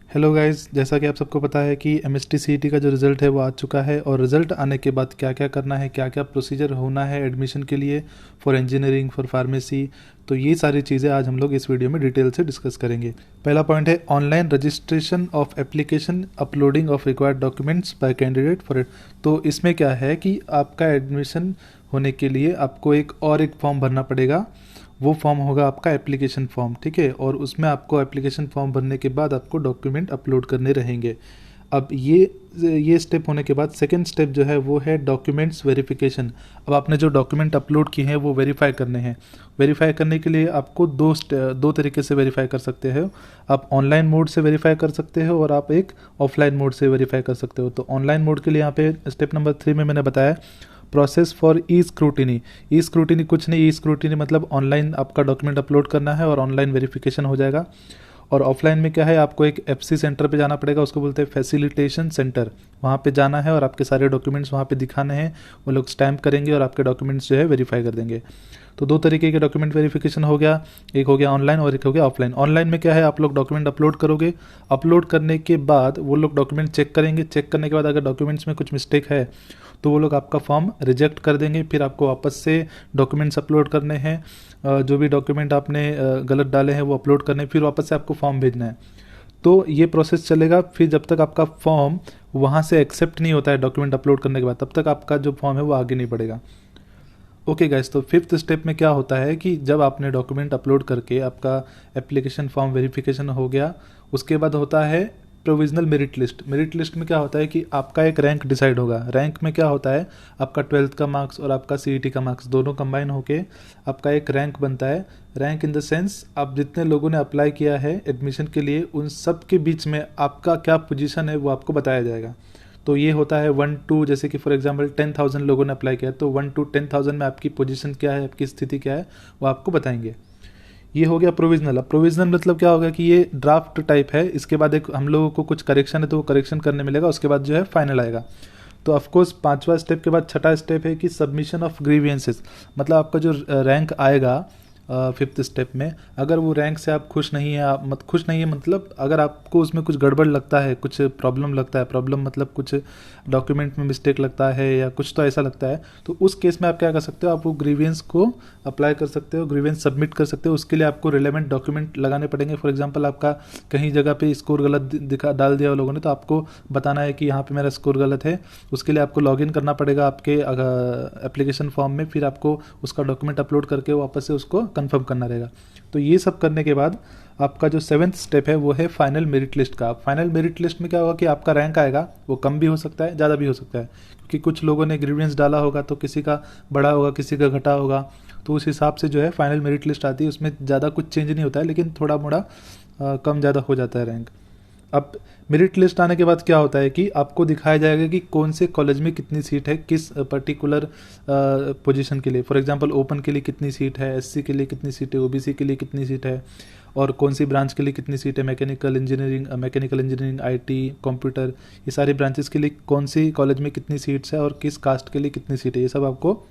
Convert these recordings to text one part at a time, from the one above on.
Hello guys, जैसा कि आप सबको पता है कि एमएसटी सीईटी का जो रिज़ल्ट है वो आ चुका है। और रिज़ल्ट आने के बाद क्या क्या करना है, क्या क्या प्रोसीजर होना है एडमिशन के लिए, फॉर इंजीनियरिंग, फॉर फार्मेसी, तो ये सारी चीज़ें आज हम लोग इस वीडियो में डिटेल से डिस्कस करेंगे। पहला पॉइंट है online registration of application, uploading of required documents bye candidate for it. तो इसमें क्या है कि आपका एडमिशन होने के लिए आपको एक फॉर्म भरना पड़ेगा। वो फॉर्म होगा आपका एप्लीकेशन फॉर्म, ठीक है। और उसमें आपको एप्लीकेशन फॉर्म भरने के बाद आपको डॉक्यूमेंट अपलोड करने रहेंगे। अब ये स्टेप होने के बाद सेकंड स्टेप जो है वो है डॉक्यूमेंट्स वेरिफिकेशन। अब आपने जो डॉक्यूमेंट अपलोड किए हैं वो वेरीफाई करने हैं। वेरीफाई करने के लिए आपको दो तरीके से वेरीफाई कर सकते हो। आप ऑनलाइन मोड से वेरीफाई कर सकते हो और आप एक ऑफलाइन मोड से वेरीफाई कर सकते हो। तो ऑनलाइन मोड के लिए यहाँ पे स्टेप नंबर 3 में मैंने बताया process for E scrutiny. E scrutiny कुछ नहीं, ई स्क्रूटिनी मतलब ऑनलाइन आपका डॉक्यूमेंट अपलोड करना है और ऑनलाइन वेरिफिकेशन हो जाएगा। और ऑफलाइन में क्या है, आपको एक एफसी सेंटर पे जाना पड़ेगा, उसको बोलते हैं फैसिलिटेशन सेंटर। वहाँ पे जाना है और आपके सारे डॉक्यूमेंट्स वहाँ पे दिखाने हैं। वो लोग स्टैम्प करेंगे और आपके डॉक्यूमेंट्स जो है वेरीफाई कर देंगे। तो दो तरीके के डॉक्यूमेंट वेरिफिकेशन हो गया, एक हो गया ऑनलाइन और एक हो गया ऑफलाइन। ऑनलाइन में क्या है, आप लोग डॉक्यूमेंट अपलोड करोगे, अपलोड करने के बाद वो लोग डॉक्यूमेंट चेक करेंगे। चेक करने के बाद अगर डॉक्यूमेंट्स में कुछ मिस्टेक है तो वो लोग आपका फॉर्म रिजेक्ट कर देंगे। फिर आपको वापस से डॉक्यूमेंट्स अपलोड करने हैं, जो भी डॉक्यूमेंट आपने गलत डाले हैं वो अपलोड करने, फिर वापस से आपको फॉर्म भेजना है। तो ये प्रोसेस चलेगा। फिर जब तक आपका फॉर्म वहाँ से एक्सेप्ट नहीं होता है डॉक्यूमेंट अपलोड करने के बाद, तब तक आपका जो फॉर्म है वो आगे नहीं बढ़ेगा। ओके गाइस, तो फिफ्थ स्टेप में क्या होता है कि जब आपने डॉक्यूमेंट अपलोड करके आपका एप्लीकेशन फॉर्म वेरिफिकेशन हो गया, उसके बाद होता है provisional merit list. Merit list में क्या होता है कि आपका एक रैंक डिसाइड होगा। रैंक में क्या होता है, आपका 12th का मार्क्स और आपका सीईटी का मार्क्स दोनों कंबाइन होके आपका एक रैंक बनता है। रैंक इन द सेंस आप जितने लोगों ने अप्लाई किया है एडमिशन के लिए उन सब के बीच में आपका क्या पोजीशन है वो आपको बताया जाएगा। तो ये होता है 1 to, जैसे कि फॉर एग्जांपल 10,000 लोगों ने अप्लाई किया तो 1 to 10,000 में आपकी पोजीशन क्या है, आपकी स्थिति क्या है, वो आपको बताएंगे। ये हो गया प्रोविजनल। अब प्रोविजनल मतलब क्या होगा कि ये ड्राफ्ट टाइप है। इसके बाद एक हम लोगों को कुछ करेक्शन है तो वो करेक्शन करने मिलेगा, उसके बाद जो है फाइनल आएगा। तो ऑफकोर्स पांचवा स्टेप के बाद छठा स्टेप है कि सबमिशन ऑफ ग्रीवियंसेस। मतलब आपका जो रैंक आएगा फिफ्थ स्टेप में, अगर वो रैंक से आप खुश नहीं है, आप खुश नहीं है मतलब अगर आपको उसमें कुछ गड़बड़ लगता है, कुछ प्रॉब्लम लगता है, प्रॉब्लम मतलब कुछ डॉक्यूमेंट में मिस्टेक लगता है या कुछ तो ऐसा लगता है, तो उस केस में आप क्या कर सकते हो, आप वो ग्रीवियंस को अप्लाई कर सकते हो, ग्रीवियंस सबमिट कर सकते हो। उसके लिए आपको रिलेवेंट डॉक्यूमेंट लगाने पड़ेंगे। फॉर एग्जाम्पल आपका कहीं जगह पे स्कोर गलत दिखा डाल दिया लोगों ने, तो आपको बताना है कि यहाँ पे मेरा स्कोर गलत है। उसके लिए आपको लॉगिन करना पड़ेगा आपके एप्लीकेशन फॉर्म में, फिर आपको उसका डॉक्यूमेंट अपलोड करके वापस से उसको कंफर्म करना रहेगा। तो ये सब करने के बाद आपका जो 7th स्टेप है वो है फाइनल मेरिट लिस्ट का। फाइनल मेरिट लिस्ट में क्या होगा कि आपका रैंक आएगा, वो कम भी हो सकता है, ज़्यादा भी हो सकता है, क्योंकि कुछ लोगों ने ग्रीवियंस डाला होगा तो किसी का बढ़ा होगा, किसी का घटा होगा। तो उस हिसाब से जो है फाइनल मेरिट लिस्ट आती है, उसमें ज़्यादा कुछ चेंज नहीं होता है, लेकिन थोड़ा मोड़ा कम ज़्यादा हो जाता है रैंक। अब मेरिट लिस्ट आने के बाद क्या होता है कि आपको दिखाया जाएगा कि कौन से कॉलेज में कितनी सीट है, किस पर्टिकुलर पोजीशन के लिए। फॉर एग्जांपल ओपन के लिए कितनी सीट है, एससी के लिए कितनी सीट है, ओबीसी के लिए कितनी सीट है, और कौन सी ब्रांच के लिए कितनी सीट है, मैकेनिकल इंजीनियरिंग, आईटी, कंप्यूटर, ये सारी ब्रांचेस के लिए कौन सी कॉलेज में कितनी सीट्स है और किस कास्ट के लिए कितनी सीट है, ये सब आपको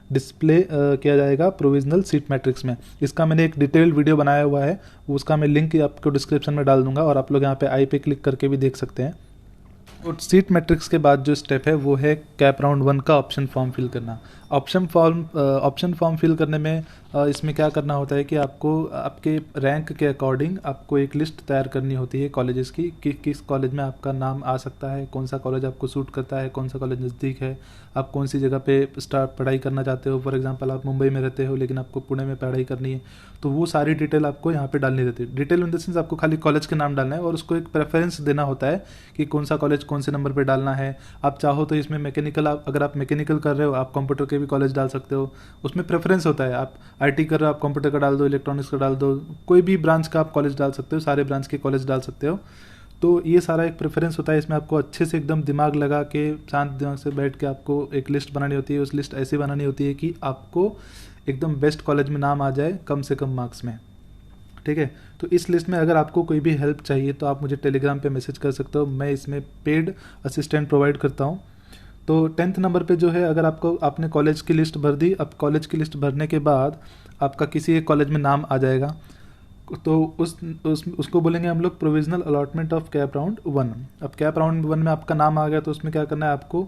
डिस्प्ले किया जाएगा प्रोविजनल सीट मैट्रिक्स में। इसका मैंने एक डिटेल्ड वीडियो बनाया हुआ है, उसका मैं लिंक आपको डिस्क्रिप्शन में डाल दूंगा और आप लोग यहाँ पे आई पे क्लिक करके भी देख सकते हैं। और सीट मैट्रिक्स के बाद जो स्टेप है वो है कैप राउंड 1 का ऑप्शन फॉर्म फिल करना। ऑप्शन फॉर्म फिल करने में इसमें क्या करना होता है कि आपको आपके रैंक के अकॉर्डिंग आपको एक लिस्ट तैयार करनी होती है कॉलेजेस की कि किस कॉलेज में आपका नाम आ सकता है, कौन सा कॉलेज आपको सूट करता है, कौन सा कॉलेज नज़दीक है, आप कौन सी जगह पे पढ़ाई करना चाहते हो। फॉर एग्जांपल आप मुंबई में रहते हो लेकिन आपको पुणे में पढ़ाई करनी है, तो वो सारी डिटेल आपको यहाँ पे डालनी रहती है। डिटेल इन द सेंस आपको खाली कॉलेज के नाम डालना है और उसको एक प्रेफरेंस देना होता है कि कौन सा कॉलेज कौन से नंबर पर डालना है। आप चाहो तो इसमें मैकेनिकल, अगर आप मैकेनिकल कर रहे हो आप कंप्यूटर के भी कॉलेज डाल सकते हो, उसमें प्रेफरेंस होता है। आप आईटी कर रहे हो आप कंप्यूटर का डाल दो, इलेक्ट्रॉनिक्स का डाल दो, कोई भी ब्रांच का आप कॉलेज डाल सकते हो, सारे ब्रांच के कॉलेज डाल सकते हो। तो ये सारा एक प्रेफरेंस होता है। इसमें आपको अच्छे से एकदम दिमाग लगा के शांत दिमाग से बैठ के आपको एक लिस्ट बनानी होती है। उस लिस्ट ऐसी बनानी होती है कि आपको एकदम बेस्ट कॉलेज में नाम आ जाए कम से कम मार्क्स में, ठीक है। तो इस लिस्ट में अगर आपको कोई भी हेल्प चाहिए तो आप मुझे टेलीग्राम पे मैसेज कर सकते हो, मैं इसमें पेड असिस्टेंट प्रोवाइड करता हूँ। तो 10th नंबर पे जो है, अगर आपने कॉलेज की लिस्ट भर दी, अब कॉलेज की लिस्ट भरने के बाद आपका किसी एक कॉलेज में नाम आ जाएगा। तो उसको बोलेंगे हम लोग provisional allotment of cap round 1। अब कैप राउंड 1 में आपका नाम आ गया तो उसमें क्या करना है आपको,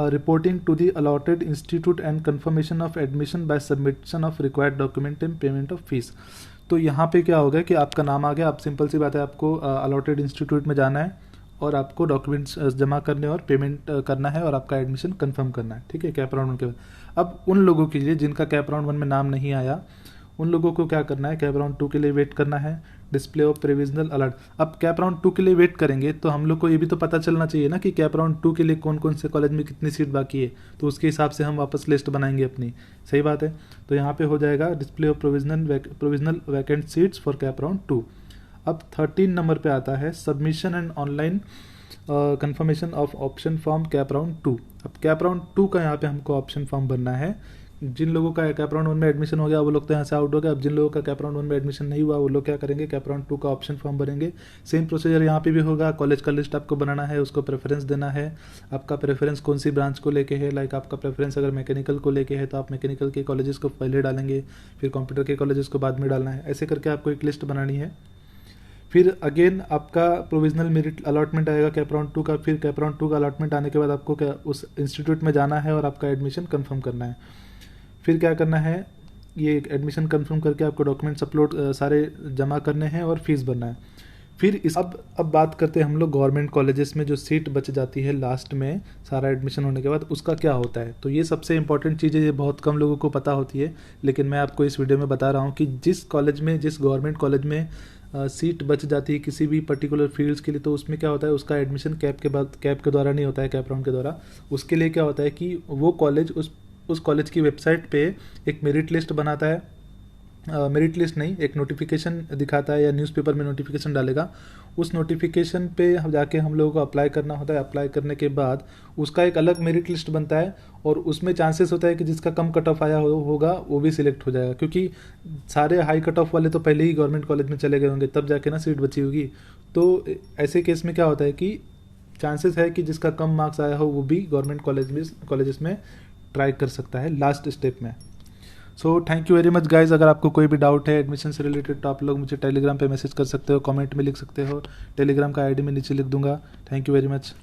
reporting to the allotted institute and confirmation of admission by submission of required document and payment of fees. तो यहाँ पे क्या होगा कि आपका नाम आ गया, आप सिंपल सी बात है, आपको अलॉटेड इंस्टीट्यूट में जाना है और आपको डॉक्यूमेंट्स जमा करने और पेमेंट करना है और आपका एडमिशन कंफर्म करना है, ठीक है, कैप राउंड 1 के बाद। अब उन लोगों के लिए जिनका कैप राउंड 1 में नाम नहीं आया, उन लोगों को क्या करना है, कैप राउंड 2 के लिए वेट करना है, डिस्प्ले ऑफ प्रोविजनल अलर्ट। अब कैप राउंड 2 के लिए वेट करेंगे तो हम लोग को ये भी तो पता चलना चाहिए ना कि कैप राउंड 2 के लिए कौन कौन से कॉलेज में कितनी सीट बाकी है, तो उसके हिसाब से हम वापस लिस्ट बनाएंगे अपनी, सही बात है। तो यहाँ पे हो जाएगा display of provisional vacant seats for cap round 2। अब 13 नंबर पे आता है submission and online confirmation of option form cap round 2। अब कैप राउंड 2 का यहाँ पे हमको ऑप्शन फॉर्म भरना है। जिन लोगों का कैप राउंड 1 में एडमिशन हो गया वो लोग तो यहाँ से आउट हो गए। अब जिन लोगों का कैप राउंड 1 में एडमिशन नहीं हुआ वो लोग क्या करेंगे, कैप राउंड 2 का ऑप्शन फॉर्म भरेंगे। सेम प्रोसीजर यहाँ पे भी होगा, कॉलेज का लिस्ट आपको बनाना है, उसको प्रेफरेंस देना है, आपका प्रेफरेंस कौन सी ब्रांच को लेके है, लाइक आपका प्रेफरेंस अगर मैकेनिकल को लेके है तो आप मैकेनिकल के कॉलेजेस को पहले डालेंगे, फिर कंप्यूटर के कॉलेजेस को बाद में डालना है, ऐसे करके आपको एक लिस्ट बनानी है। फिर अगेन आपका प्रोविजनल मेरिट अलॉटमेंट आएगा कैप राउंड 2 का। फिर कैप राउंड 2 का अलॉटमेंट आने के बाद आपको क्या उस इंस्टीट्यूट में जाना है और आपका एडमिशन कंफर्म करना है। फिर क्या करना है, ये एडमिशन कंफर्म करके आपको डॉक्यूमेंट्स अपलोड सारे जमा करने हैं और फीस भरना है। फिर अब बात करते हैं हम लोग गवर्नमेंट कॉलेजेस में जो सीट बच जाती है लास्ट में सारा एडमिशन होने के बाद, उसका क्या होता है। तो ये सबसे इंपॉर्टेंट चीज़ है, ये बहुत कम लोगों को पता होती है, लेकिन मैं आपको इस वीडियो में बता रहा हूँ कि जिस कॉलेज में, जिस गवर्नमेंट कॉलेज में सीट बच जाती है किसी भी पर्टिकुलर फील्ड्स के लिए, तो उसमें क्या होता है, उसका एडमिशन कैप के द्वारा नहीं होता है, कैप राउंड के द्वारा। उसके लिए क्या होता है कि वो कॉलेज उस कॉलेज की वेबसाइट पे एक मेरिट लिस्ट बनाता है, मेरिट लिस्ट नहीं, एक नोटिफिकेशन दिखाता है या न्यूज़पेपर में नोटिफिकेशन डालेगा। उस नोटिफिकेशन पे जाके हम लोगों को अप्लाई करना होता है। अप्लाई करने के बाद उसका एक अलग मेरिट लिस्ट बनता है और उसमें चांसेस होता है कि जिसका कम कट ऑफ आया होगा वो भी सिलेक्ट हो जाएगा, क्योंकि सारे हाई कट ऑफ वाले तो पहले ही गवर्नमेंट कॉलेज में चले गए होंगे, तब जाके ना सीट बची होगी। तो ऐसे केस में क्या होता है कि चांसेस है कि जिसका कम मार्क्स आया हो वो भी गवर्नमेंट कॉलेजेस में ट्राई कर सकता है लास्ट स्टेप में। So thank you very much guys. अगर आपको कोई भी डाउट है एडमिशन से रिलेटेड तो आप लोग मुझे टेलीग्राम पे मैसेज कर सकते हो, कमेंट में लिख सकते हो, टेलीग्राम का आईडी मैं नीचे लिख दूंगा। Thank you very much.